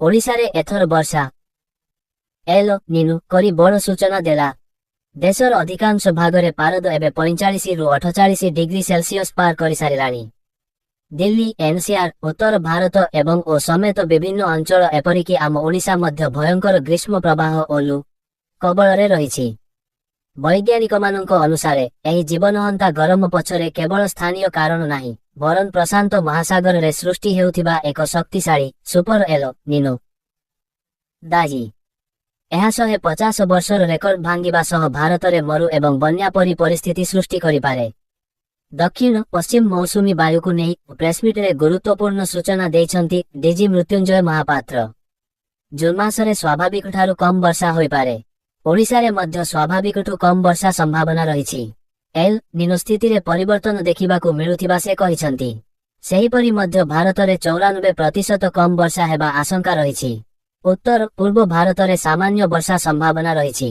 ओडिशारे एथर वर्षा L निनु करी बड़ सूचना देला। देशर अधिकांश भागरे पारद एबे 45 रु 48 डिग्री सेल्सियस पार करि सारिलाणी। दिल्ली एनसीआर उत्तर भारत एवं ओ समेत विभिन्न अंचल एपरिकी आम ओडिशा मध्य भयंकर ग्रीष्म प्रवाह ओ लू कबଳରେ रहिछि। वैज्ञानिकମାନଙ୍କ अनुसारे एही जीवनहंता गरम पछरे केवल स्थानीय कारण नाही वरन प्रशांत महासागर रे सृष्टि हेउथिबा एक शक्तिशाली सुपर एल निनो दाजी। ଏହା 150 वर्षर रेकर्ड भांगिबा सह भारत रे मरु एवं बन्या परी परिस्थिति सृष्टि करिपारे। दक्षिण पश्चिम मौसुमी वायु को नहीं प्रेसमिट रे गुरुत्वपूर्ण सूचना देइछंती डीजी मृत्युंजय महापात्र। जून मासरे स्वाभाविक ठारू कम वर्षा होई पारे। ओडिशा रे मध्य स्वाभाविक ठू कम वर्षा संभावना रहिछि। एल निनो स्थिति रे परिवर्तन देखिबाकू मिलुथिबा से कहिसंती। सेही परी मध्य भारत रे 94% कम वर्षा हेबा आशंका रहिछि। उत्तर पूर्व भारत रे सामान्य वर्षा संभावना रहिछि।